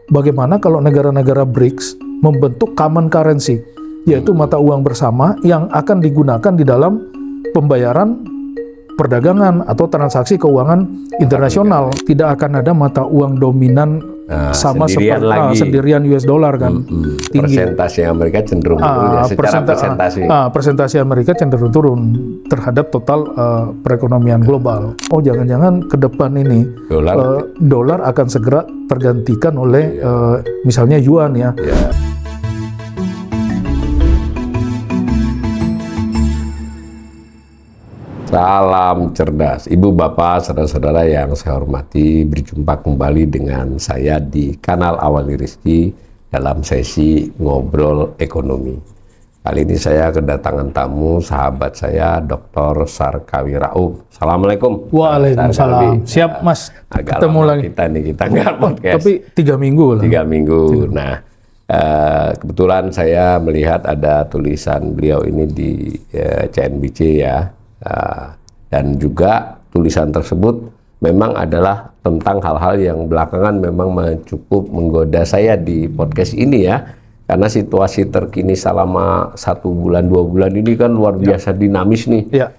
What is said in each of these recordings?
bagaimana kalau negara-negara BRICS membentuk common currency, yaitu mata uang bersama yang akan digunakan di dalam pembayaran perdagangan atau transaksi keuangan internasional. Tidak akan ada mata uang dominan sama seperti sendirian US dollar kan. Tinggi. Persentase Amerika cenderung turun ya, secara persentase. Persentase Amerika cenderung turun terhadap total perekonomian global. Oh, jangan-jangan ke depan ini dolar akan segera tergantikan oleh misalnya yuan ya. Salam cerdas, Ibu Bapak, saudara-saudara yang saya hormati, berjumpa kembali dengan saya di kanal Awali Rizki dalam sesi Ngobrol Ekonomi. Kali ini saya kedatangan tamu, sahabat saya, Dr. Sarkawi Rauf. Assalamualaikum. Waalaikumsalam. Siap Mas, agak ketemu lagi. Kita nggak podcast. Tapi 3 minggu lah. 3 minggu. Nah, kebetulan saya melihat ada tulisan beliau ini di CNBC ya. Dan juga tulisan tersebut memang adalah tentang hal-hal yang belakangan memang cukup menggoda saya di podcast ini ya, karena situasi terkini selama 1 bulan 2 bulan ini kan luar biasa dinamis nih. Ya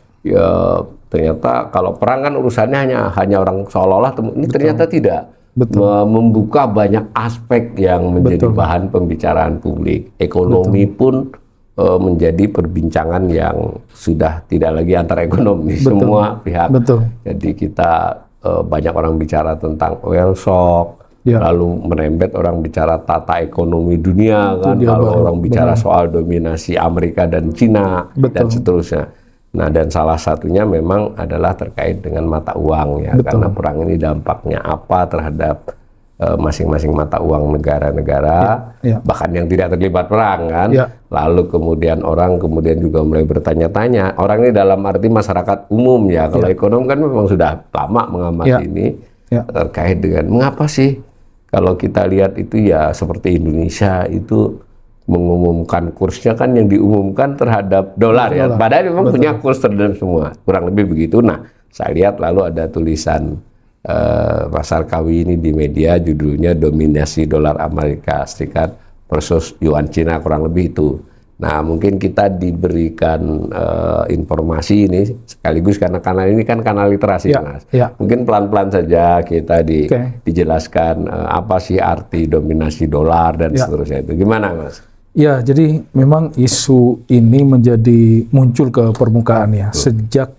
ternyata kalau perang kan urusannya hanya orang seolah-olah, ini ternyata tidak. Membuka banyak aspek yang menjadi bahan pembicaraan publik. Ekonomi pun menjadi perbincangan yang sudah tidak lagi antar ekonomi, semua pihak. Jadi kita banyak orang bicara tentang oil shock, lalu merembet orang bicara tata ekonomi dunia kan, lalu orang bicara soal dominasi Amerika dan Cina dan seterusnya. Nah, dan salah satunya memang adalah terkait dengan mata uang ya, karena perang ini dampaknya apa terhadap masing-masing mata uang negara-negara, bahkan yang tidak terlibat perang kan. Lalu kemudian orang juga mulai bertanya-tanya, orang ini dalam arti masyarakat umum ya, kalau ekonom kan memang sudah lama mengamati ini terkait dengan mengapa sih kalau kita lihat itu ya seperti Indonesia itu mengumumkan kursnya kan yang diumumkan terhadap dolar ya, padahal memang punya kurs terhadap semua, kurang lebih begitu. Nah, saya lihat lalu ada tulisan Pak Sarkawi ini di media, judulnya dominasi dolar Amerika Serikat versus yuan Cina, kurang lebih itu. Nah, mungkin kita diberikan informasi ini sekaligus karena kanal ini kan kanal literasi, Mas. Mungkin pelan-pelan saja kita dijelaskan apa sih arti dominasi dolar dan seterusnya itu. Gimana, Mas? Ya, jadi memang isu ini muncul ke permukaan ya sejak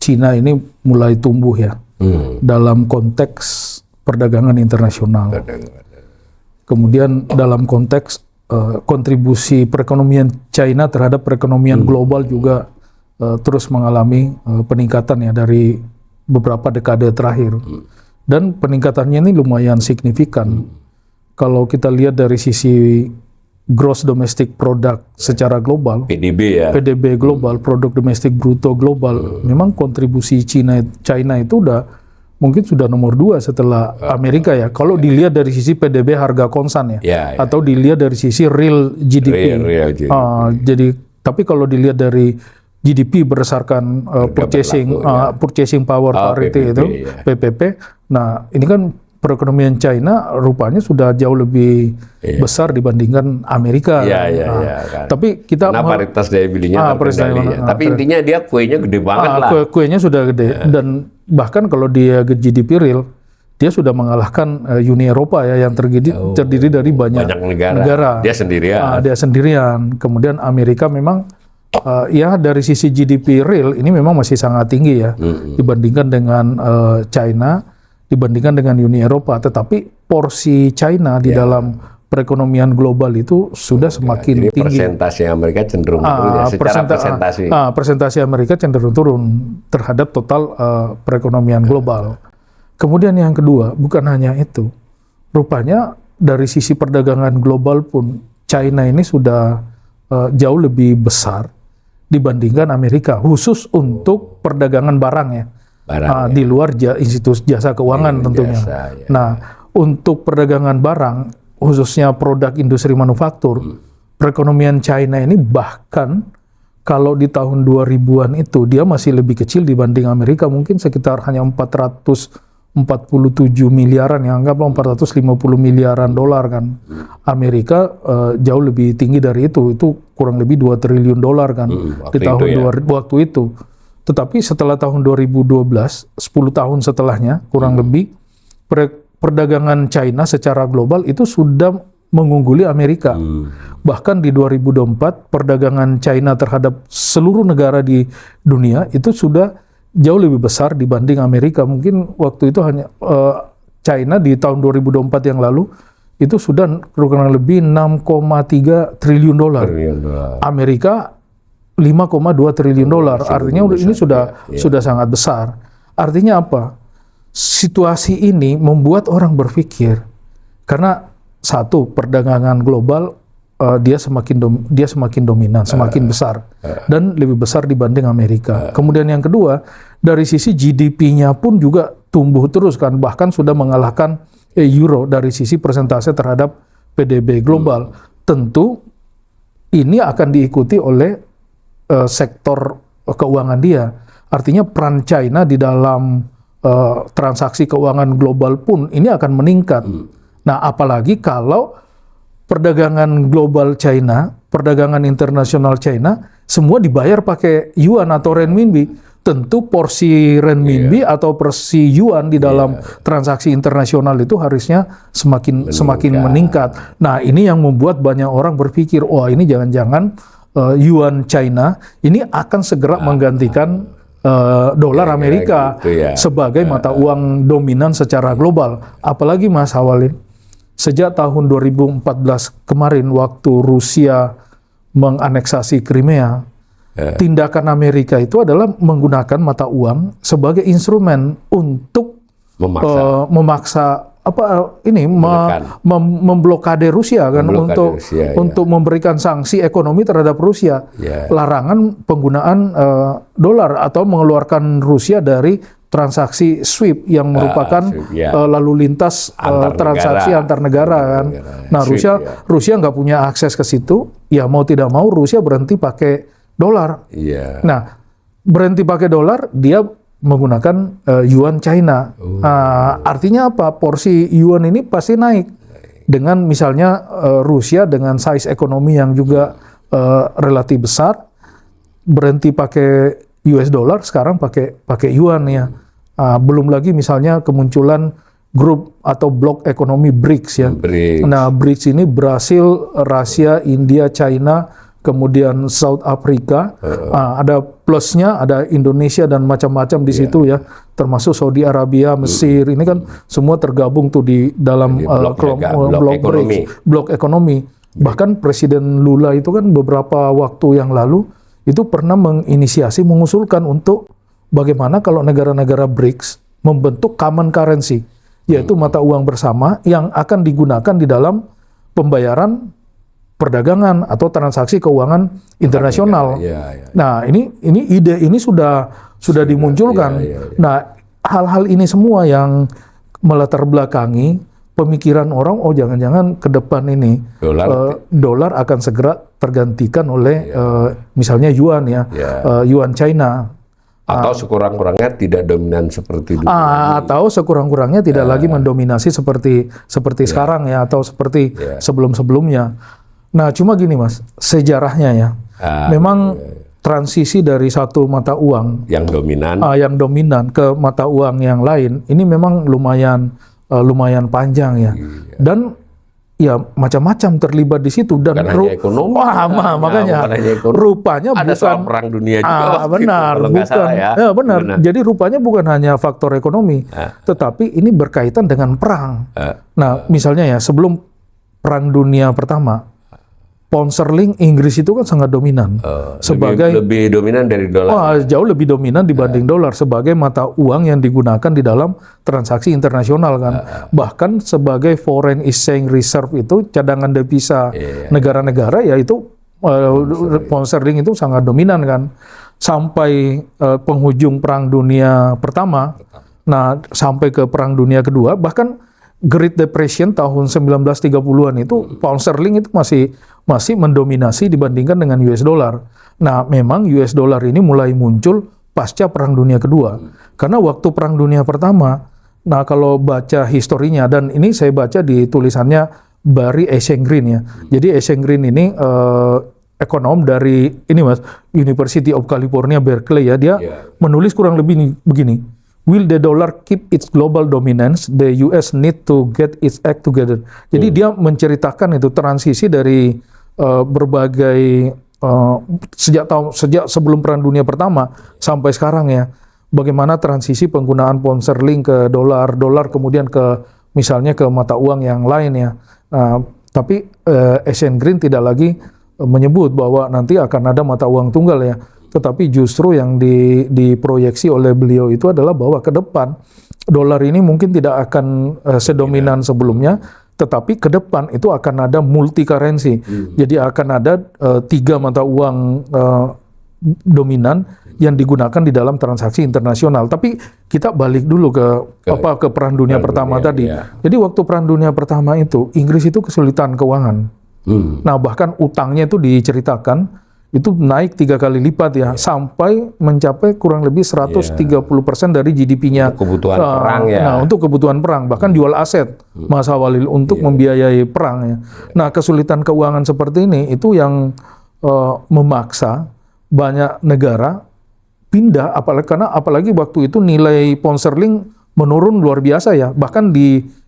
Cina ini mulai tumbuh ya. Dalam konteks perdagangan internasional. Kemudian dalam konteks kontribusi perekonomian China terhadap perekonomian global juga terus mengalami peningkatan ya dari beberapa dekade terakhir. Dan peningkatannya ini lumayan signifikan. Kalau kita lihat dari sisi Gross Domestic Product secara global, PDB ya. PDB global, Produk Domestik Bruto global, memang kontribusi China itu mungkin sudah nomor 2 setelah Amerika ya. Kalau dilihat dari sisi PDB harga konsan ya, atau dilihat dari sisi real GDP. Jadi, tapi kalau dilihat dari GDP berdasarkan purchasing power parity itu, PPP. Nah, ini kan perekonomian China rupanya sudah jauh lebih besar dibandingkan Amerika. Kan. Tapi kita karena paritas daya belinya terkendali. Tapi intinya dia kuenya gede banget lah. Kuenya sudah gede dan bahkan kalau dia GDP real, dia sudah mengalahkan Uni Eropa ya yang terdiri dari banyak negara. Dia sendirian. Kemudian Amerika memang ya dari sisi GDP real ini memang masih sangat tinggi ya dibandingkan dengan China. Dibandingkan dengan Uni Eropa, tetapi porsi China di dalam perekonomian global itu sudah semakin tinggi. Persentase Amerika cenderung turun ya, secara persentase. Persentase Amerika cenderung turun terhadap total perekonomian global. Kemudian yang kedua, bukan hanya itu, rupanya dari sisi perdagangan global pun China ini sudah jauh lebih besar dibandingkan Amerika, khusus untuk perdagangan barang ya. Di luar institusi jasa keuangan tentunya. Nah, untuk perdagangan barang, khususnya produk industri manufaktur, perekonomian China ini bahkan kalau di tahun 2000-an itu dia masih lebih kecil dibanding Amerika, mungkin sekitar hanya 400 47 miliaran, yang anggaplah 450 miliaran dolar kan. Amerika jauh lebih tinggi dari itu kurang lebih 2 triliun dolar kan di tahun waktu itu. Tetapi setelah tahun 2012, 10 tahun setelahnya kurang lebih, perdagangan China secara global itu sudah mengungguli Amerika. Bahkan di 2024 perdagangan China terhadap seluruh negara di dunia itu sudah jauh lebih besar dibanding Amerika. Mungkin waktu itu hanya China di tahun 2024 yang lalu itu sudah kurang lebih 6,3 triliun dolar. Amerika 5,2 triliun dolar. Artinya ini sudah sangat besar. Artinya apa? Situasi ini membuat orang berpikir, karena satu, perdagangan global dia semakin dominan, semakin besar, dan lebih besar dibanding Amerika. Kemudian yang kedua, dari sisi GDP-nya pun juga tumbuh terus kan, bahkan sudah mengalahkan euro dari sisi persentase terhadap PDB global. Tentu ini akan diikuti oleh sektor keuangan dia. Artinya peran China di dalam transaksi keuangan global pun ini akan meningkat. Nah, apalagi kalau perdagangan global China, perdagangan internasional China, semua dibayar pakai yuan atau renminbi. Tentu porsi renminbi atau porsi yuan di dalam transaksi internasional itu harusnya semakin meningkat. Nah, ini yang membuat banyak orang berpikir, wah ini jangan-jangan yuan China ini akan segera menggantikan dolar Amerika sebagai mata uang dominan secara global. Apalagi Mas Awalin, sejak tahun 2014 kemarin waktu Rusia menganeksasi Crimea, tindakan Amerika itu adalah menggunakan mata uang sebagai instrumen untuk memaksa memblokade Rusia kan, untuk memberikan sanksi ekonomi terhadap Rusia. Larangan penggunaan dolar atau mengeluarkan Rusia dari transaksi SWIFT yang merupakan lalu lintas transaksi antar negara kan. Nah, Rusia nggak punya akses ke situ, ya mau tidak mau Rusia berhenti pakai dolar. Nah, berhenti pakai dolar, dia menggunakan yuan China. Artinya apa? Porsi yuan ini pasti naik dengan misalnya Rusia dengan size ekonomi yang juga relatif besar, berhenti pakai US dollar, sekarang pakai yuan ya. Belum lagi misalnya kemunculan grup atau blok ekonomi BRICS ya. Nah, BRICS ini Brasil, Rusia, India, China, kemudian South Africa. Ada plusnya, ada Indonesia dan macam-macam di situ ya. Termasuk Saudi Arabia, Mesir. Ini kan semua tergabung tuh di dalam blok ekonomi. Bahkan Presiden Lula itu kan beberapa waktu yang lalu itu pernah mengusulkan untuk bagaimana kalau negara-negara BRICS membentuk common currency, yaitu mata uang bersama yang akan digunakan di dalam pembayaran perdagangan atau transaksi keuangan internasional. Nah, ini ide ini sudah dimunculkan. Nah, hal-hal ini semua yang melatar belakangi pemikiran orang, oh jangan-jangan ke depan ini dolar akan segera tergantikan oleh misalnya yuan ya, yuan China. Atau sekurang-kurangnya tidak dominan seperti dulu. Atau sekurang-kurangnya tidak lagi mendominasi seperti sekarang ya, atau seperti sebelum-sebelumnya. Nah, cuma gini Mas, sejarahnya ya, memang transisi dari satu mata uang yang dominan ke mata uang yang lain ini memang lumayan panjang ya. Dan ya macam-macam terlibat di situ dan ekonomi. Makanya rupanya ada bukan soal perang dunia juga. Benar, bukan. Benar. Jadi rupanya bukan hanya faktor ekonomi, tetapi ini berkaitan dengan perang. Nah, misalnya ya sebelum Perang Dunia Pertama, pound sterling Inggris itu kan sangat dominan sebagai lebih dominan dari dolar. Jauh lebih dominan dibanding dolar sebagai mata uang yang digunakan di dalam transaksi internasional kan. Bahkan sebagai foreign exchange reserve itu cadangan devisa negara-negara, yaitu pound sterling itu sangat dominan kan. Sampai penghujung Perang Dunia Pertama. Nah, sampai ke Perang Dunia Kedua, bahkan Great Depression tahun 1930-an itu pound sterling itu masih mendominasi dibandingkan dengan US dollar. Nah, memang US dollar ini mulai muncul pasca Perang Dunia Kedua. Karena waktu Perang Dunia Pertama, Nah, kalau baca historinya, dan ini saya baca di tulisannya Barry Eichengreen ya. Jadi Eichengreen ini ekonom dari ini Mas, University of California Berkeley ya. Dia menulis kurang lebih begini. Will the dollar keep its global dominance? The US need to get its act together. Jadi dia menceritakan itu transisi dari berbagai sejak sebelum Perang Dunia Pertama sampai sekarang ya. Bagaimana transisi penggunaan pound sterling ke dolar kemudian ke misalnya ke mata uang yang lain ya. Tapi Eichengreen tidak lagi menyebut bahwa nanti akan ada mata uang tunggal ya. Tetapi justru yang diproyeksi oleh beliau itu adalah bahwa ke depan dolar ini mungkin tidak akan sedominan sebelumnya, tetapi ke depan itu akan ada multi currency. Jadi akan ada 3 mata uang dominan yang digunakan di dalam transaksi internasional. Tapi kita balik dulu ke Perang Dunia Pertama tadi. Jadi waktu Perang Dunia Pertama itu Inggris itu kesulitan keuangan. Nah, bahkan utangnya itu diceritakan itu naik 3 kali lipat ya, sampai mencapai kurang lebih 130% dari GDP-nya. Untuk kebutuhan perang ya. Nah, untuk kebutuhan perang, bahkan jual aset Mas Awalil untuk membiayai perang ya. Nah, kesulitan keuangan seperti ini itu yang memaksa banyak negara pindah, apalagi waktu itu nilai pound sterling menurun luar biasa ya, bahkan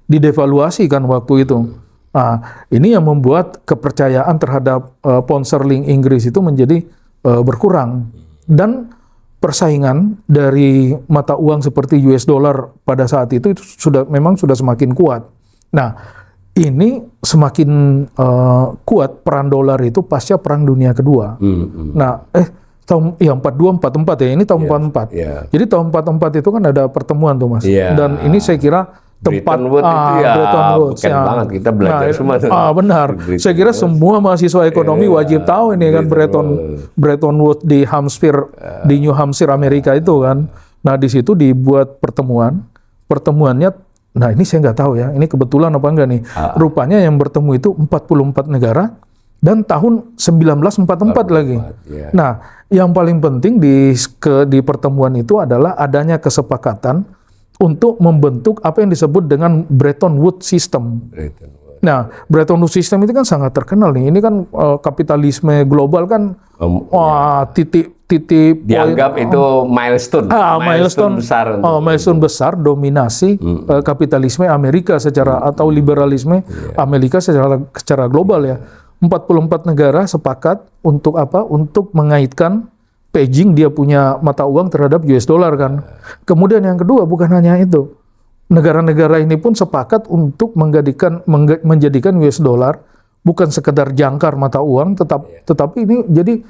didevaluasi kan waktu itu. Nah, ini yang membuat kepercayaan terhadap pound sterling Inggris itu menjadi berkurang, dan persaingan dari mata uang seperti US dollar pada saat itu memang sudah semakin kuat. Nah, ini semakin kuat peran dolar itu pasca Perang Dunia Kedua. Nah, tahun 42-44 ya, ini tahun 44. Jadi tahun 44 itu kan ada pertemuan tuh Mas. Dan ini saya kira tempat Bretton Woods itu ya beken banget, kita belajar semua tuh. Benar. Saya kira semua mahasiswa ekonomi wajib tahu ini kan Bretton Woods di Hampshire, di New Hampshire Amerika itu kan. Nah, di situ dibuat pertemuannya. Nah, ini saya nggak tahu ya, ini kebetulan apa enggak nih. Rupanya yang bertemu itu 44 negara dan tahun 1944 lagi. Nah, yang paling penting di pertemuan itu adalah adanya kesepakatan untuk membentuk apa yang disebut dengan Bretton Woods System. Nah, Bretton Woods System itu kan sangat terkenal nih. Ini kan kapitalisme global kan, titik dianggap itu milestone besar. Milestone besar dominasi kapitalisme Amerika atau liberalisme Amerika secara global ya. 44 negara sepakat untuk apa? Untuk mengaitkan pegging dia punya mata uang terhadap US dollar kan. Kemudian yang kedua bukan hanya itu. Negara-negara ini pun sepakat untuk menjadikan US dollar bukan sekedar jangkar mata uang, tetapi ini jadi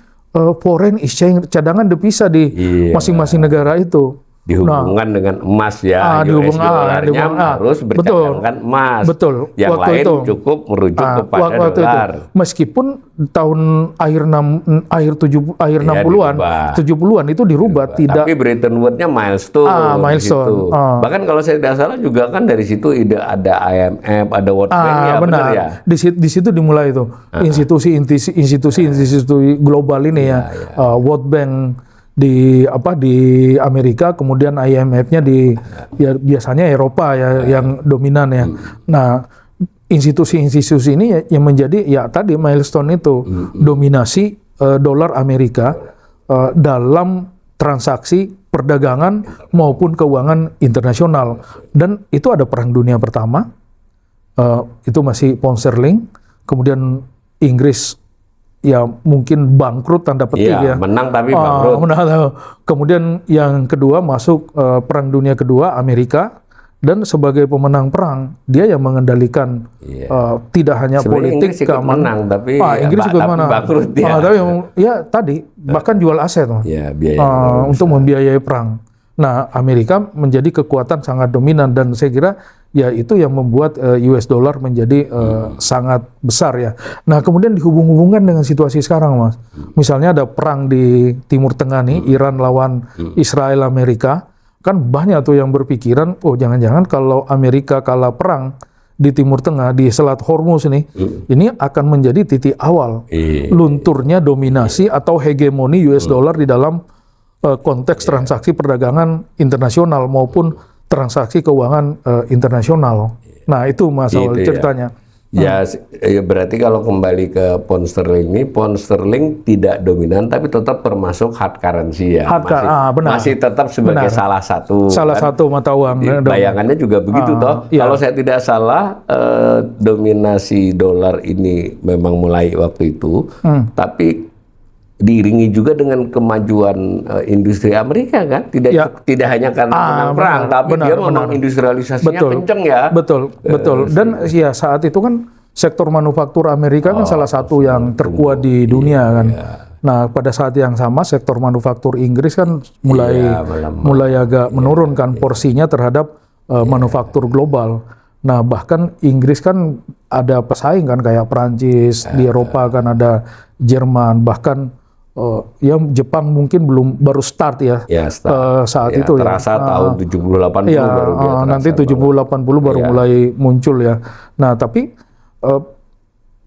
foreign exchange, cadangan devisa di masing-masing negara itu. Dihubungkan dengan emas ya, US dollarnya harus bercadangkan emas. Betul. Yang waktu lain itu cukup merujuk kepada dolar. Meskipun tahun akhir 60-an itu dirubah. Tapi Bretton Woods-nya milestone. Bahkan kalau saya tidak salah juga kan dari situ ada IMF, ada World Bank ya, benar ya. Di situ dimulai itu institusi global ini ya. World Bank di Amerika, kemudian IMF-nya biasanya Eropa ya yang dominan ya. Nah, institusi-institusi ini yang menjadi tadi milestone itu dominasi dolar Amerika dalam transaksi perdagangan maupun keuangan internasional. Dan itu ada Perang Dunia Pertama, itu masih pound sterling, kemudian Inggris ya mungkin bangkrut tanda petik ya. Menang tapi bangkrut. Kemudian yang kedua masuk Perang Dunia Kedua Amerika, dan sebagai pemenang perang dia yang mengendalikan tidak hanya politik keamanan, tapi Inggris juga menang. Bangkrut tadi bahkan jual aset untuk membiayai perang. Nah, Amerika menjadi kekuatan sangat dominan, dan saya kira ya itu yang membuat US dollar menjadi sangat besar ya. Nah, kemudian dihubung-hubungkan dengan situasi sekarang, Mas. Misalnya ada perang di Timur Tengah nih, Iran lawan Israel Amerika. Kan banyak tuh yang berpikiran, jangan-jangan kalau Amerika kalah perang di Timur Tengah, di Selat Hormuz ini akan menjadi titik awal lunturnya dominasi atau hegemoni US dollar di dalam konteks transaksi perdagangan internasional maupun transaksi keuangan internasional. Nah, itu masalah Gitu ya. ceritanya. Ya, berarti kalau kembali ke pound sterling ini, pound sterling tidak dominan tapi tetap termasuk hard currency ya. Benar. Masih tetap sebagai salah satu mata uang. Bayangannya juga begitu toh. Iya. Kalau saya tidak salah, dominasi dolar ini memang mulai waktu itu, tapi diiringi juga dengan kemajuan industri Amerika kan, tidak hanya karena menang perang, tapi dia memang industrialisasinya kenceng ya. Betul. Dan ya saat itu kan sektor manufaktur Amerika kan salah satu yang terkuat di dunia kan. Nah, pada saat yang sama sektor manufaktur Inggris kan mulai agak menurunkan porsinya terhadap manufaktur global. Nah, bahkan Inggris kan ada pesaing kan kayak Perancis, di Eropa kan ada Jerman, bahkan ya Jepang mungkin baru start ya, saat itu terasa tahun 70-80 baru dia terasa. Nanti 70-80 baru mulai muncul ya. Nah, tapi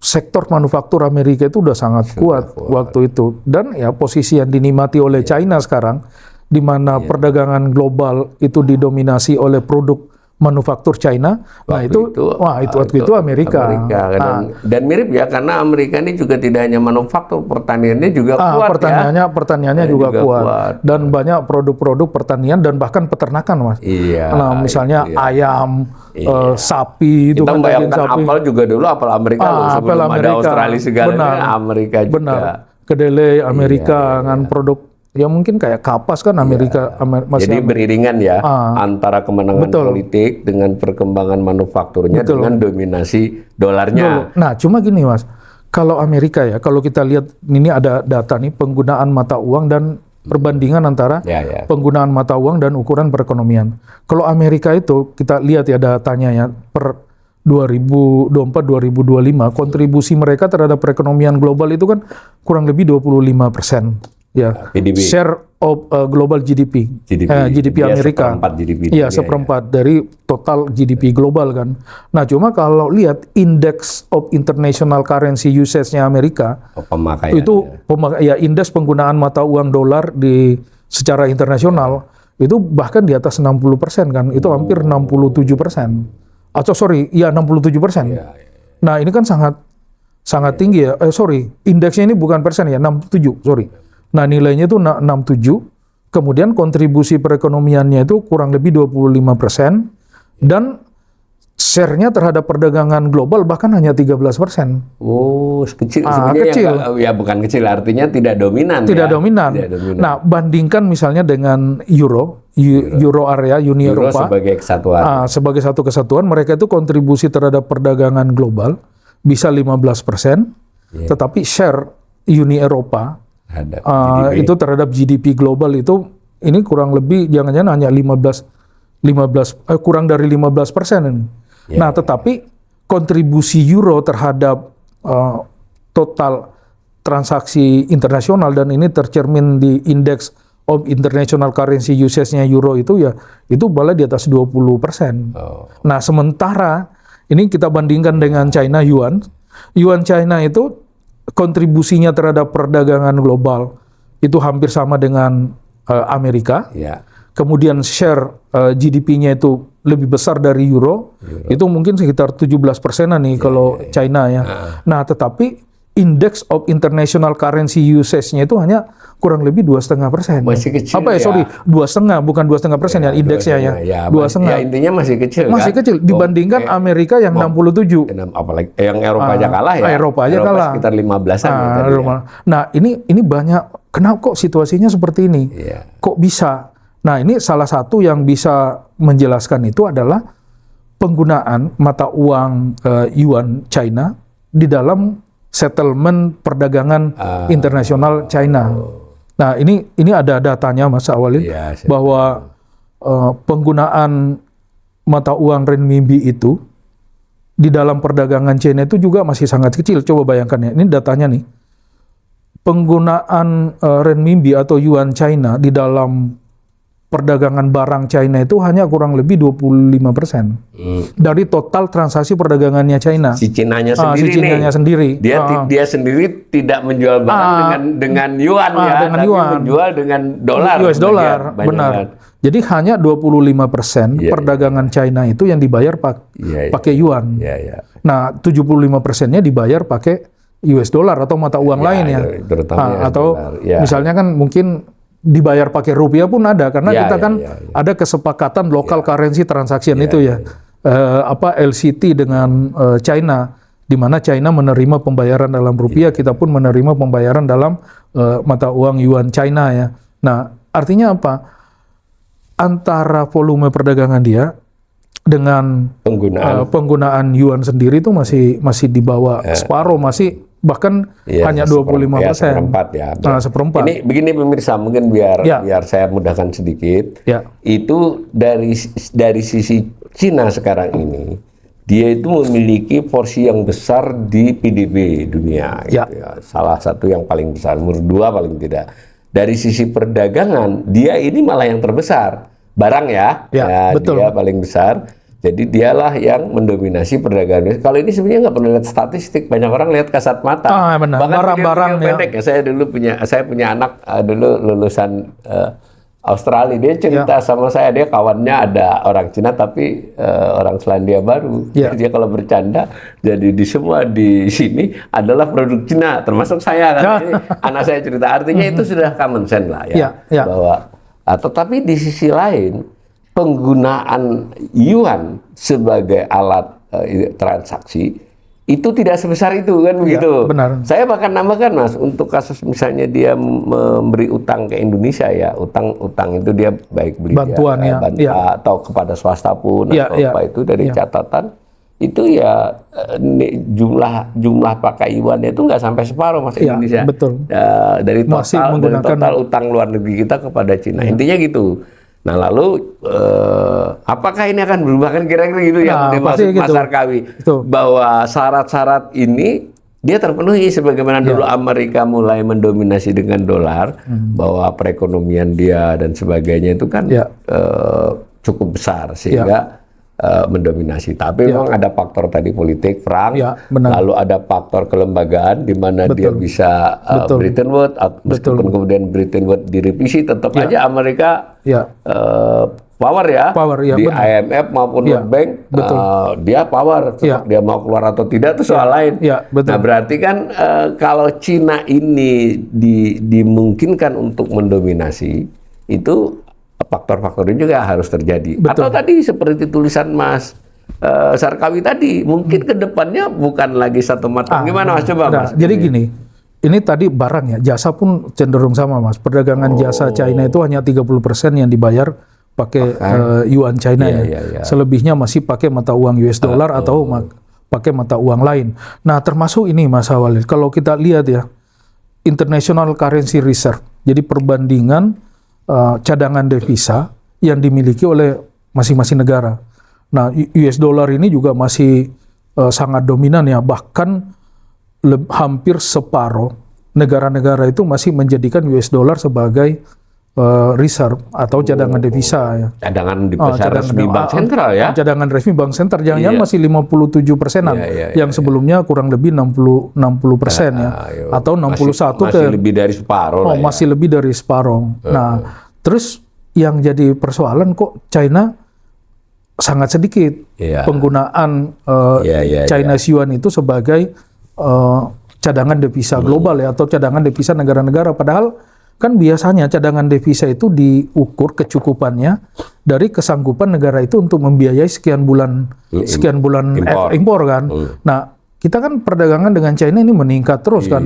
sektor manufaktur Amerika itu udah sangat kuat waktu itu, dan ya posisi yang dinikmati oleh China sekarang, di mana perdagangan global itu didominasi oleh produk manufaktur China. Waktu itu Amerika. Dan mirip ya, karena Amerika ini juga tidak hanya manufaktur, pertaniannya juga kuat. Pertaniannya juga kuat. Dan banyak produk-produk pertanian dan bahkan peternakan, Mas. Nah, misalnya ayam, sapi itu kita kan daging sapi. Apel juga dulu apel Amerika loh, sebelum ada Australia segalanya, Amerika juga. Benar. Kedelai Amerika dengan produk ya mungkin kayak kapas kan Amerika. Jadi beriringan ya antara kemenangan politik dengan perkembangan manufakturnya dengan dominasi dolarnya. Nah, cuma gini Mas, kalau Amerika ya, kalau kita lihat ini ada data nih penggunaan mata uang dan perbandingan antara penggunaan mata uang dan ukuran perekonomian. Kalau Amerika itu kita lihat ya datanya ya per 2024-2025 kontribusi mereka terhadap perekonomian global itu kan kurang lebih 25%. Ya, share of global GDP Amerika. Seperempat dari total GDP global kan. Nah, cuma kalau lihat Index of International Currency Usage-nya Amerika, indeks penggunaan mata uang dolar secara internasional itu bahkan di atas 60% kan. Itu hampir 67%. 67%. Nah, ini kan sangat tinggi ya. Indeksnya ini bukan persen ya, 67, Nah, nilainya itu 67, kemudian kontribusi perekonomiannya itu kurang lebih 25%, dan share-nya terhadap perdagangan global bahkan hanya 13%. Oh, kecil. Kecil. Ya bukan kecil, artinya tidak dominan. Tidak dominan. Nah, bandingkan misalnya dengan Euro area, Uni Eropa. Sebagai kesatuan. Sebagai satu kesatuan, mereka itu kontribusi terhadap perdagangan global bisa 15%, tetapi share Uni Eropa itu terhadap GDP global itu ini kurang lebih jangan-jangan hanya 15 kurang dari 15% ini. Nah, tetapi kontribusi euro terhadap total transaksi internasional, dan ini tercermin di Index of International Currency Usage-nya euro itu malah di atas 20%. Nah, sementara ini kita bandingkan dengan China yuan. Yuan China itu kontribusinya terhadap perdagangan global itu hampir sama dengan Amerika. Kemudian share GDP-nya itu lebih besar dari euro. Itu mungkin sekitar 17%-an nih kalau China ya. Nah, tetapi Index of International Currency Usage-nya itu hanya kurang lebih 2,5%. Masih kecil. 2,5, bukan 2,5% ya indeksnya ya. 2,5. Ya intinya masih kecil. Masih kecil dibandingkan Amerika yang 67. Apalagi yang Eropa aja kalah ya. Eropa aja kalah. Sekitar 15-an Nah, ini banyak. Kenapa kok situasinya seperti ini? Kok bisa? Nah, ini salah satu yang bisa menjelaskan itu adalah penggunaan mata uang yuan China di dalam settlement perdagangan internasional China. Nah, ini ada datanya Mas Awalin bahwa penggunaan mata uang renminbi itu di dalam perdagangan China itu juga masih sangat kecil. Coba bayangkan ya, ini datanya nih. Penggunaan renminbi atau yuan China di dalam perdagangan barang China itu hanya kurang lebih 25% dari total transaksi perdagangannya China. Si Cinanya sendiri si Cinanya sendiri. Dia sendiri tidak menjual barang dengan yuan dengan tapi yuan. menjual dengan dolar. US dollar, benar. Jadi hanya 25% perdagangan China itu yang dibayar pakai yuan. Nah, 75%-nya dibayar pakai US dollar atau mata uang lain ya. Atau misalnya kan mungkin dibayar pakai rupiah pun ada karena kita kan ada kesepakatan local currency transaction itu ya. LCT dengan China, di mana China menerima pembayaran dalam rupiah, kita pun menerima pembayaran dalam mata uang yuan China ya. Nah, artinya apa? Antara volume perdagangan dia dengan penggunaan yuan sendiri itu masih di bawah separuh, masih bahkan hanya 25%. Seperempat ya. Seperempat. Ini begini pemirsa, mungkin biar saya mudahkan sedikit. Itu dari sisi Cina sekarang ini, dia itu memiliki porsi yang besar di PDB dunia. Gitu ya. Salah satu yang paling besar, nomor 2 paling tidak. Dari sisi perdagangan, dia ini malah yang terbesar. Barang betul. Dia paling besar. Jadi dialah yang mendominasi perdagangan. Kalau ini sebenarnya nggak perlu lihat statistik, banyak orang lihat kasat mata. Benar. Bahkan Barang-barang pendek ya. Saya punya anak dulu lulusan Australia. Dia cerita sama saya, dia kawannya ada orang Cina tapi orang Selandia Baru. Dia kalau bercanda, jadi di semua di sini adalah produk Cina, termasuk saya kan. Ini anak saya cerita. Artinya itu sudah common sense lah ya. Bahwa tetapi di sisi lain, penggunaan yuan sebagai alat transaksi itu tidak sebesar itu kan begitu. Benar. Saya bahkan nambahkan Mas, untuk kasus misalnya dia memberi utang ke Indonesia ya, utang itu dia baik beli bantuan atau kepada swasta pun atau apa itu dari catatan itu ya jumlah pakai yuannya itu nggak sampai separuh Mas Indonesia. Betul. Dari total utang luar negeri kita kepada Cina. Intinya gitu. Nah lalu apakah ini akan berubah kan kira-kira gitu yang dimaksud Mas Arkawi bahwa syarat-syarat ini dia terpenuhi sebagaimana dulu Amerika mulai mendominasi dengan dolar, bahwa perekonomian dia dan sebagainya itu kan cukup besar sehingga mendominasi. Tapi memang ada faktor tadi politik perang, lalu ada faktor kelembagaan di mana dia bisa Bretton Woods, meskipun kemudian Bretton Woods direvisi, tetap aja Amerika power di IMF maupun World Bank, dia power. Dia mau keluar atau tidak itu soal lain. Nah berarti kan kalau Cina ini dimungkinkan untuk mendominasi, itu faktor-faktor ini juga harus terjadi. Atau tadi seperti tulisan Mas Sarkawi tadi, mungkin ke depannya bukan lagi satu mata. Gimana Mas, coba Mas? Jadi gini, ini tadi barang ya, jasa pun cenderung sama Mas. Perdagangan jasa China itu hanya 30% yang dibayar pakai yuan China Selebihnya masih pakai mata uang US dollar atau pakai mata uang lain. Nah, termasuk ini Mas Walid, kalau kita lihat ya, International Currency Reserve. Jadi perbandingan cadangan devisa yang dimiliki oleh masing-masing negara. Nah, US dollar ini juga masih sangat dominan ya, bahkan hampir separuh negara-negara itu masih menjadikan US dollar sebagai reserve atau cadangan devisa ya. Cadangan devisa resmi bank sentral ya. Cadangan resmi bank sentral jangan-jangan masih 57%-an yang sebelumnya kurang lebih 60% ya. Atau 61 masih lebih dari separuh. Masih lebih dari separuh. Nah, terus yang jadi persoalan kok China sangat sedikit penggunaan Chinese yuan itu sebagai cadangan devisa global ya, atau cadangan devisa negara-negara, padahal kan biasanya cadangan devisa itu diukur kecukupannya dari kesanggupan negara itu untuk membiayai sekian bulan impor kan. Nah, kita kan perdagangan dengan China ini meningkat terus kan.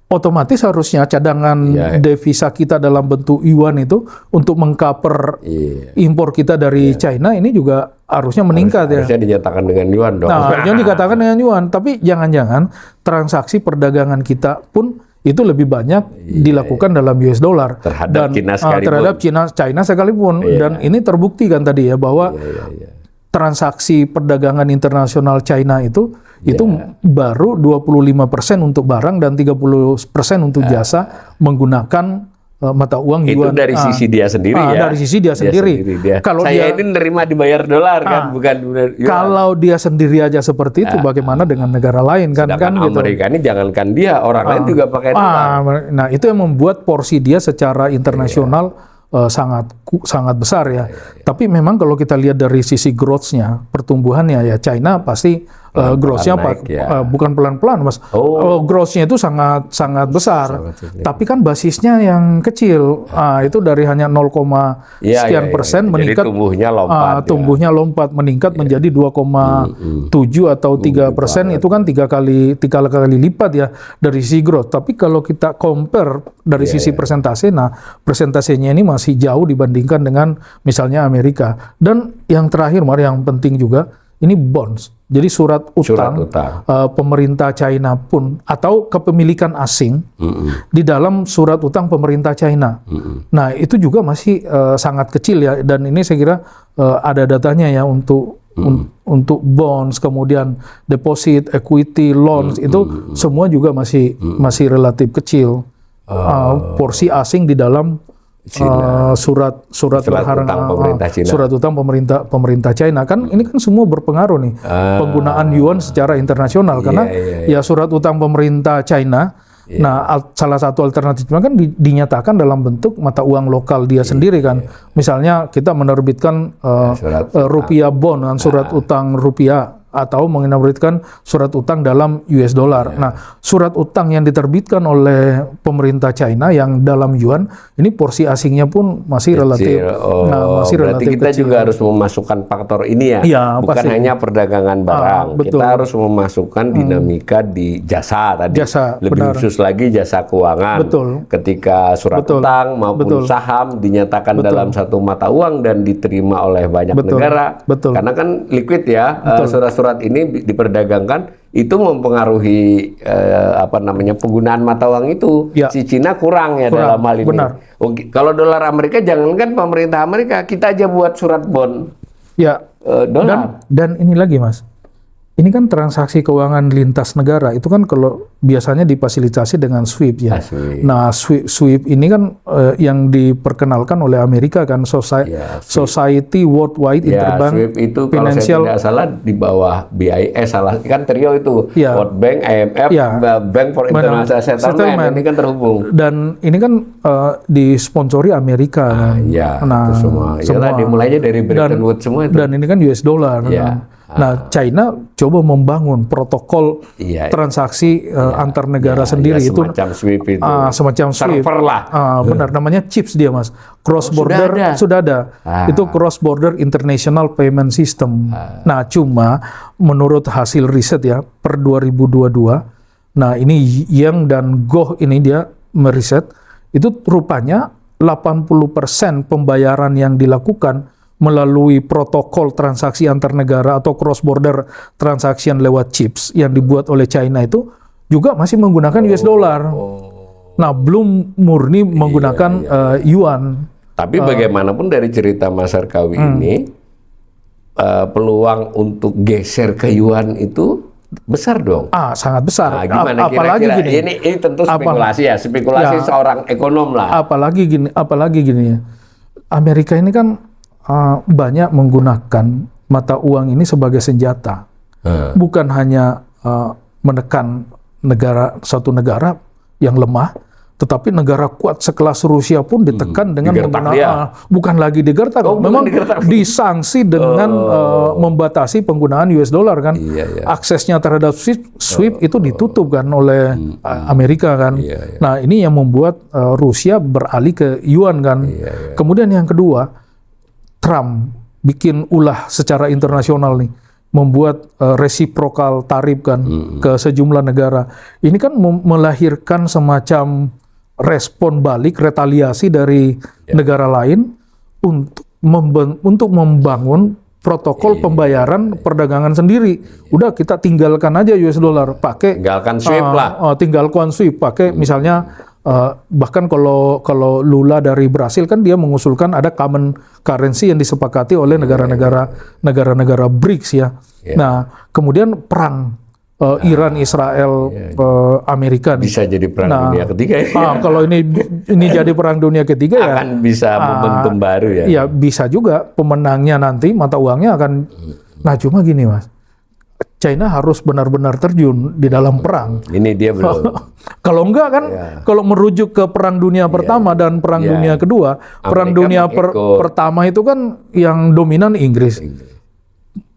Otomatis harusnya cadangan devisa kita dalam bentuk yuan itu untuk mengcover impor kita dari China ini juga harusnya meningkat harusnya dinyatakan dengan yuan dong. Nah, harusnya dikatakan dengan yuan, tapi jangan-jangan transaksi perdagangan kita pun itu lebih banyak dilakukan dalam US dollar terhadap China sekalipun. Terhadap China sekalipun. Dan ini terbukti kan tadi ya bahwa transaksi perdagangan internasional China itu baru 25% untuk barang dan 30% untuk jasa menggunakan mata uang Itu yuan. dari sisi dia sendiri ya. Dari sisi dia sendiri. Kalau saya ini nerima dibayar dolar kan, bukan yuan. Kalau dia sendiri aja seperti itu, bagaimana dengan negara lain kan? Sedangkan Gitu. Amerika ini jangankan dia, orang lain juga pakai dolar. Nah, itu yang membuat porsi dia secara internasional sangat besar ya. Tapi memang kalau kita lihat dari sisi growth-nya, pertumbuhannya ya, China pasti growth-nya bukan pelan-pelan, Mas. Growth-nya itu sangat besar. Tapi kan basisnya yang kecil. Itu dari hanya 0,sekian persen meningkat. Jadi tumbuhnya lompat meningkat menjadi 2,7 atau 3%. Itu kan tiga kali lipat ya dari sisi growth. Tapi kalau kita compare dari sisi persentase, nah persentasenya ini masih jauh dibandingkan dengan misalnya Amerika. Dan yang terakhir, yang penting juga, ini bonds. Jadi surat utang. Pemerintah China pun atau kepemilikan asing di dalam surat utang pemerintah China. Nah, itu juga masih sangat kecil ya, dan ini saya kira ada datanya ya untuk bonds, kemudian deposit, equity, loans itu semua juga masih relatif kecil. Porsi asing di dalam surat utang pemerintah China. Surat utang pemerintah China kan ini kan semua berpengaruh nih penggunaan yuan secara internasional karena ya surat utang pemerintah China. Nah, salah satu alternatifnya kan dinyatakan dalam bentuk mata uang lokal dia sendiri kan. Misalnya kita menerbitkan rupiah bond, surat utang rupiah, atau menerbitkan surat utang dalam US dollar. Nah, surat utang yang diterbitkan oleh pemerintah China yang dalam yuan, ini porsi asingnya pun masih relatif masih relatif kita kecil. Juga harus memasukkan faktor ini ya, bukan pasti. Hanya perdagangan barang. Kita harus memasukkan dinamika di jasa tadi. Lebih khusus lagi jasa keuangan. Ketika surat utang maupun saham dinyatakan dalam satu mata uang dan diterima oleh banyak negara. Karena kan liquid ya, surat ini diperdagangkan, itu mempengaruhi penggunaan mata uang itu. Si Cina kurang dalam hal ini. Kalau dolar Amerika, jangankan pemerintah Amerika, kita aja buat surat bond dolar. Dan ini lagi, Mas, ini kan transaksi keuangan lintas negara itu kan kalau biasanya difasilitasi dengan SWIFT ya. Nah, SWIFT ini kan yang diperkenalkan oleh Amerika kan, Society Worldwide Interbank SWIFT itu Financial. Kalau saya tidak salah di bawah BIS, kan trio itu, World Bank, IMF, Bank for International Settlement, ini kan terhubung. Dan ini kan disponsori Amerika. Nah, itu semua. Dimulainya dari Bretton Woods semua itu. Dan ini kan US dollar. Nah, China coba membangun protokol transaksi antar negara sendiri itu semacam SWIFT itu. Semacam SWIFT. Server lah. Benar, namanya CHIPS dia, Mas. Cross border sudah ada. Itu Cross Border International Payment System. Nah, cuma menurut hasil riset ya per 2022, nah ini Yang dan Goh ini dia meriset, itu rupanya 80% pembayaran yang dilakukan melalui protokol transaksi antar negara atau cross border transaction lewat CHIPS yang dibuat oleh China itu juga masih menggunakan US dollar. Nah, belum murni menggunakan yuan. Tapi bagaimanapun dari cerita Mas Harkawi ini, peluang untuk geser ke yuan itu besar dong. Sangat besar. Nah, gimana apalagi kira-kira? gini. Ini tentu spekulasi spekulasi seorang ekonom lah. Apalagi gini ya. Amerika ini kan banyak menggunakan mata uang ini sebagai senjata, bukan hanya menekan suatu negara yang lemah, tetapi negara kuat sekelas Rusia pun ditekan dengan menggunakan, bukan lagi digertak, memang disanksi dengan membatasi penggunaan US dollar kan. Aksesnya terhadap SWIFT itu ditutup kan oleh Amerika kan. Nah, ini yang membuat Rusia beralih ke yuan kan. Kemudian yang kedua, Trump bikin ulah secara internasional nih, membuat reciprocal tarif kan ke sejumlah negara. Ini kan melahirkan semacam respon balik, retaliasi dari negara lain untuk membangun protokol pembayaran perdagangan sendiri. Udah, kita tinggalkan aja US dollar, tinggalkan SWIFT lah. Tinggalkan SWIFT, pakai misalnya bahkan kalau Lula dari Brasil kan dia mengusulkan ada common currency yang disepakati oleh negara-negara BRICS ya. Nah, kemudian perang Iran, Israel, Amerika nih. Bisa jadi perang dunia ketiga ya. Kalau ini jadi perang dunia ketiga ya Akan bisa momentum baru ya. Ya bisa juga pemenangnya nanti mata uangnya akan. Nah cuma gini Mas, China harus benar-benar terjun di dalam perang. Ini dia belum. Kalau enggak kan, kalau merujuk ke perang dunia pertama dan perang dunia kedua, perang dunia pertama itu kan yang dominan Inggris.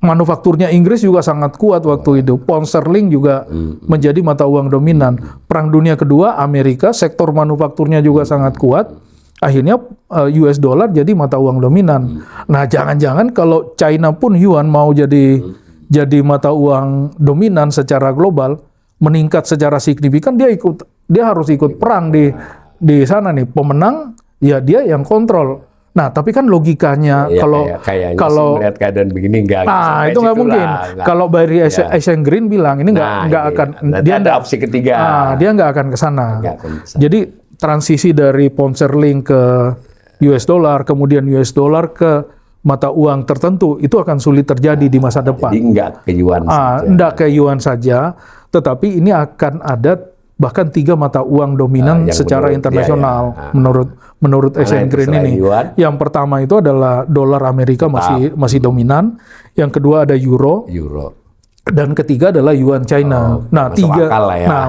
Manufakturnya Inggris juga sangat kuat waktu itu. Pound sterling juga menjadi mata uang dominan. Perang dunia kedua, Amerika sektor manufakturnya juga sangat kuat. Akhirnya US dollar jadi mata uang dominan. Nah, jangan-jangan kalau China pun yuan mau jadi mata uang dominan secara global, meningkat secara signifikan, dia harus ikut perang di sana nih. Pemenang ya dia yang kontrol. Nah, tapi kan logikanya kalau melihat keadaan begini itu nggak mungkin. Kalau Barry Eichengreen bilang ini nggak akan, dia ada opsi ketiga. Dia nggak akan ke sana. Jadi transisi dari pound sterling ke US dollar, kemudian US dollar ke mata uang tertentu itu akan sulit terjadi di masa depan. Jadi nggak ke yuan saja. Nggak ke yuan saja, tetapi ini akan ada bahkan 3 mata uang dominan secara internasional menurut Eichengreen ini. Yuan, yang pertama itu adalah dolar Amerika masih dominan, yang kedua ada euro, dan ketiga adalah yuan China.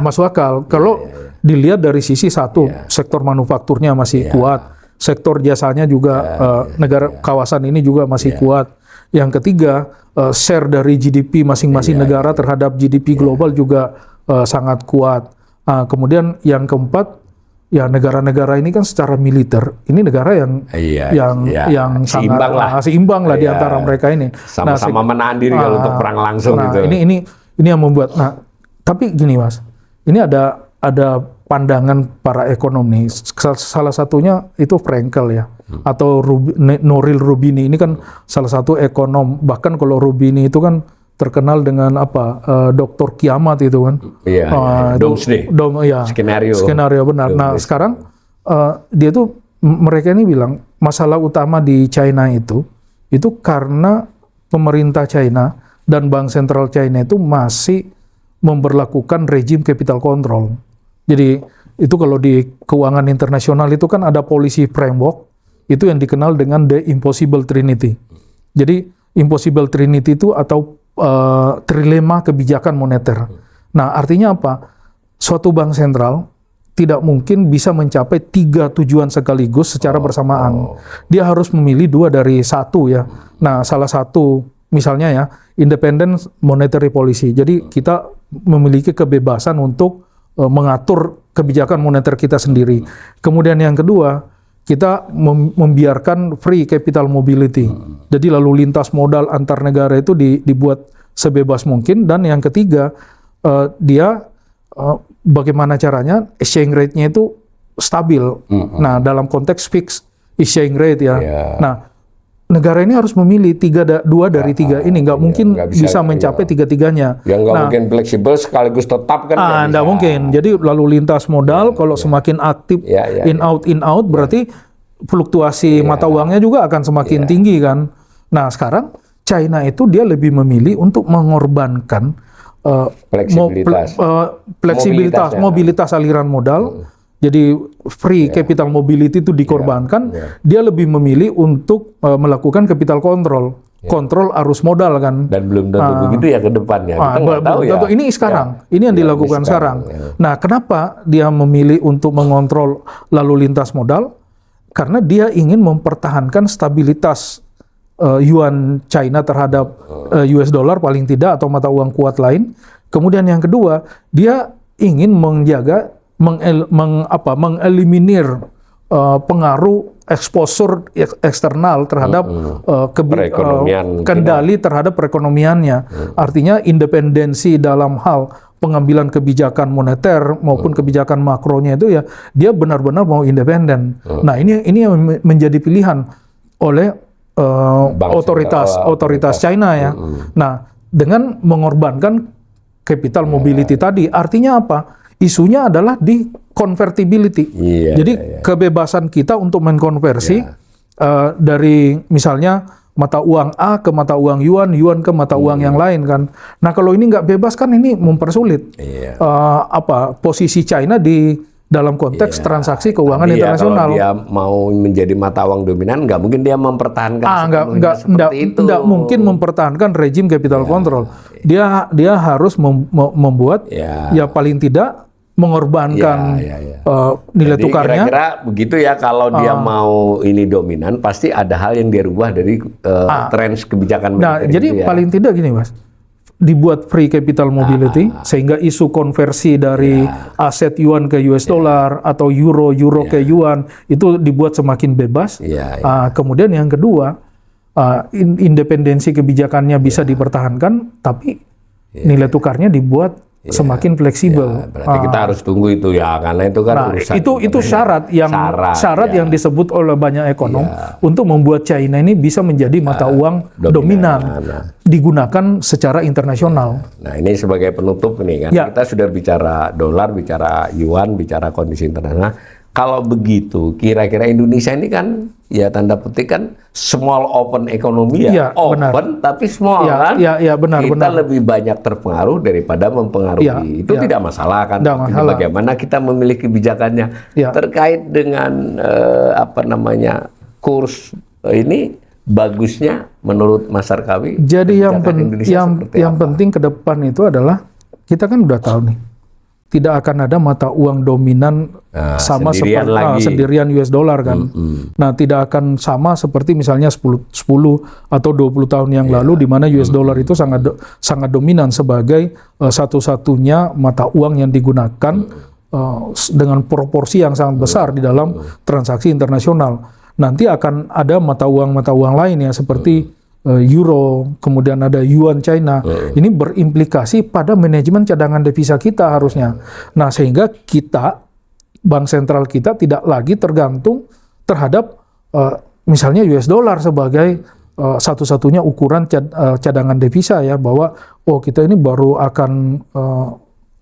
Masuk akal. Kalau dilihat dari sisi satu, sektor manufakturnya masih kuat, sektor jasanya juga negara kawasan ini juga masih kuat. Yang ketiga, share dari GDP masing-masing negara terhadap GDP global juga sangat kuat. Kemudian yang keempat, ya negara-negara ini kan secara militer, ini negara yang sangat seimbang lah di antara mereka ini. Sama-sama menahan diri kalau untuk perang langsung gitu. Ini yang membuat. Nah, tapi gini Mas, ini ada pandangan para ekonom nih. Salah satunya itu Frankel ya, atau Nouriel Roubini. Ini kan salah satu ekonom. Bahkan kalau Roubini itu kan terkenal dengan doktor kiamat itu kan. Doomsday. Skenario benar. Doomsday. Nah, sekarang mereka ini bilang masalah utama di China itu karena pemerintah China dan Bank Sentral China itu masih memberlakukan rejim capital control. Jadi itu kalau di keuangan internasional itu kan ada policy framework, itu yang dikenal dengan the impossible trinity. Jadi impossible trinity itu atau trilema kebijakan moneter. Nah, artinya apa? Suatu bank sentral tidak mungkin bisa mencapai 3 tujuan sekaligus secara bersamaan. Dia harus memilih 2 dari 1 ya. Nah, salah satu misalnya ya, independent monetary policy. Jadi kita memiliki kebebasan untuk mengatur kebijakan moneter kita sendiri. Kemudian yang kedua, kita membiarkan free capital mobility. Jadi lalu lintas modal antar negara itu dibuat sebebas mungkin. Dan yang ketiga, dia bagaimana caranya exchange rate-nya itu stabil. Nah, dalam konteks fixed exchange rate ya. Nah, negara ini harus memilih 2 dari 3 ini. Nggak mungkin bisa mencapai 3-tiganya. Ya nggak mungkin fleksibel sekaligus tetap kan. Nggak mungkin. Jadi lalu lintas modal kalau semakin aktif in out berarti fluktuasi mata uangnya juga akan semakin tinggi kan. Nah, sekarang China itu dia lebih memilih untuk mengorbankan mobilitas aliran modal. Jadi free capital mobility itu dikorbankan. Dia lebih memilih untuk melakukan capital control, kontrol arus modal kan. Dan belum tentu begitu ya ke depannya. Ini sekarang, ini yang dilakukan sekarang. Nah, kenapa dia memilih untuk mengontrol lalu lintas modal? Karena dia ingin mempertahankan stabilitas yuan China terhadap US dollar paling tidak, atau mata uang kuat lain. Kemudian yang kedua, dia ingin menjaga mengeliminir pengaruh exposure eksternal terhadap kendali terhadap perekonomiannya. Artinya independensi dalam hal pengambilan kebijakan moneter maupun kebijakan makronya itu ya dia benar-benar mau independen. Nah, ini yang menjadi pilihan oleh otoritas China ya. Nah, dengan mengorbankan capital mobility tadi, artinya apa? Isunya adalah di convertibility. Jadi kebebasan kita untuk mengkonversi dari misalnya mata uang A ke mata uang yuan, yuan ke mata uang yang lain kan. Nah kalau ini nggak bebas kan ini mempersulit posisi China di dalam konteks transaksi keuangan internasional. Kalau dia mau menjadi mata uang dominan, nggak mungkin dia mempertahankan nggak mungkin mempertahankan rejim capital control. Dia harus membuat ya paling tidak mengorbankan nilai Jadi tukarnya. Kira-kira begitu ya, kalau dia mau ini dominan, pasti ada hal yang dia rubah dari tren kebijakan Nah, jadi paling tidak gini Mas, dibuat free capital mobility sehingga isu konversi dari aset yuan ke US dollar atau euro ke yuan itu dibuat semakin bebas. Kemudian yang kedua, independensi kebijakannya bisa dipertahankan, tapi nilai tukarnya dibuat semakin fleksibel. Berarti kita harus tunggu itu ya, karena itu kan urusan itu syarat yang disebut oleh banyak ekonom untuk membuat China ini bisa menjadi mata uang dominan digunakan secara internasional. Nah ini sebagai penutup nih kan, kita sudah bicara dolar, bicara yuan, bicara kondisi internasional. Kalau begitu, kira-kira Indonesia ini kan ya tanda petik kan small open economy open benar. Tapi small kan. Kita lebih banyak terpengaruh daripada mempengaruhi. Itu tidak masalah kan. Bagaimana kita memilih kebijakannya terkait dengan kurs ini bagusnya menurut Mas Sarkawi. Jadi yang penting ke depan itu adalah kita kan udah tahu nih, tidak akan ada mata uang dominan sama seperti sendirian US dollar kan. Nah, tidak akan sama seperti misalnya 10 atau 20 tahun yang lalu di mana US dollar itu sangat dominan sebagai satu-satunya mata uang yang digunakan dengan proporsi yang sangat besar di dalam transaksi internasional. Nanti akan ada mata uang lain ya seperti euro, kemudian ada yuan China. Ini berimplikasi pada manajemen cadangan devisa kita harusnya. Nah, sehingga bank sentral kita tidak lagi tergantung terhadap misalnya US dollar sebagai satu-satunya ukuran cadangan devisa ya, bahwa kita ini baru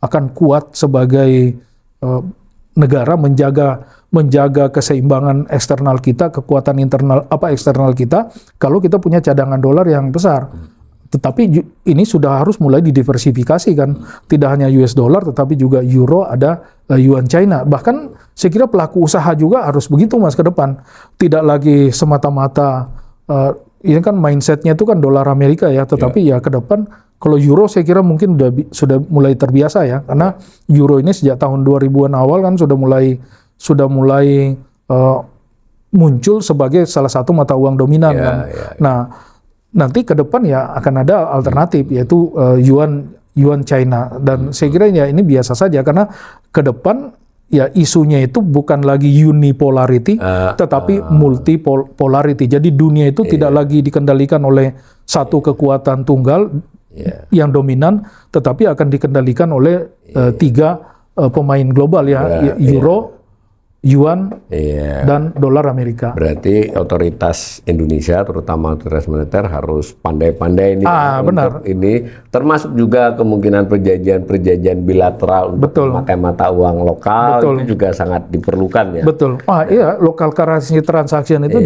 akan kuat sebagai negara menjaga keseimbangan eksternal kita, kekuatan eksternal kita kalau kita punya cadangan dolar yang besar. Tetapi ini sudah harus mulai didiversifikasi kan, tidak hanya US dollar tetapi juga euro, ada yuan China. Bahkan saya kira pelaku usaha juga harus begitu Mas ke depan. Tidak lagi semata-mata ini kan mindsetnya itu kan dolar Amerika ya, tetapi ya ke depan kalau euro saya kira mungkin sudah mulai terbiasa ya, karena euro ini sejak tahun 2000-an awal kan sudah mulai muncul sebagai salah satu mata uang dominan kan. Nah, nanti ke depan ya akan ada alternatif yaitu yuan China, dan saya kira ya ini biasa saja karena ke depan ya isunya itu bukan lagi unipolarity tetapi multipolarity. Jadi dunia itu tidak lagi dikendalikan oleh satu kekuatan tunggal yang dominan, tetapi akan dikendalikan oleh tiga pemain global ya, euro, yuan, dan dolar Amerika. Berarti otoritas Indonesia, terutama otoritas moneter, harus pandai-pandai ini untuk ini, termasuk juga kemungkinan perjanjian bilateral untuk memakai mata uang lokal. Itu juga sangat diperlukan ya. Betul. Local currency transaction itu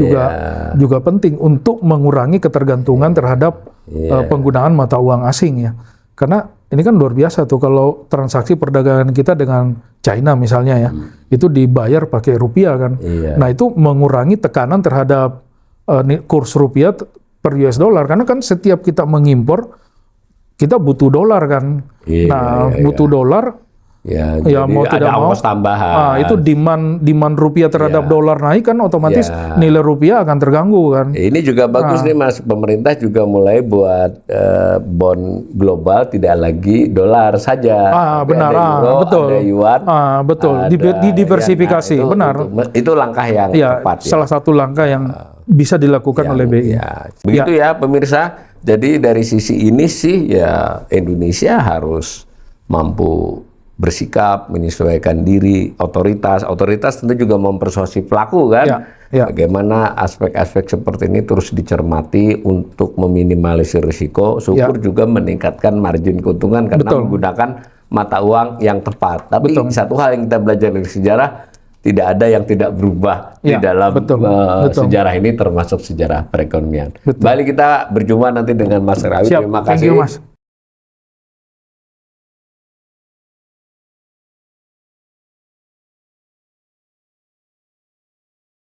juga penting untuk mengurangi ketergantungan terhadap penggunaan mata uang asing ya. Karena ini kan luar biasa tuh kalau transaksi perdagangan kita dengan China misalnya ya, itu dibayar pakai rupiah kan. Nah itu mengurangi tekanan terhadap kurs rupiah per US dollar, karena kan setiap kita mengimpor kita butuh dolar kan. Butuh dolar. Ya mau tidak mau tambahan. Itu demand rupiah terhadap dolar naik kan, otomatis nilai rupiah akan terganggu kan. Ini juga bagus nih Mas, pemerintah juga mulai buat bond global tidak lagi dolar saja. Benar, ada euro, betul. Ada yuan. Betul. Didiversifikasi, benar. Itu langkah yang tepat. Salah satu langkah yang bisa dilakukan oleh BI. Begitu ya pemirsa. Jadi dari sisi ini sih ya Indonesia harus mampu bersikap, menyesuaikan diri. Otoritas tentu juga mempersuasi pelaku kan. Bagaimana aspek-aspek seperti ini terus dicermati untuk meminimalisir risiko, syukur juga meningkatkan margin keuntungan karena menggunakan mata uang yang tepat. Tapi satu hal yang kita belajar dari sejarah, tidak ada yang tidak berubah di Ya, dalam betul. sejarah ini, termasuk sejarah perekonomian. Betul. Kembali kita berjumpa nanti dengan Mas Rawi. Siap. Terima Thank kasih. you, Mas.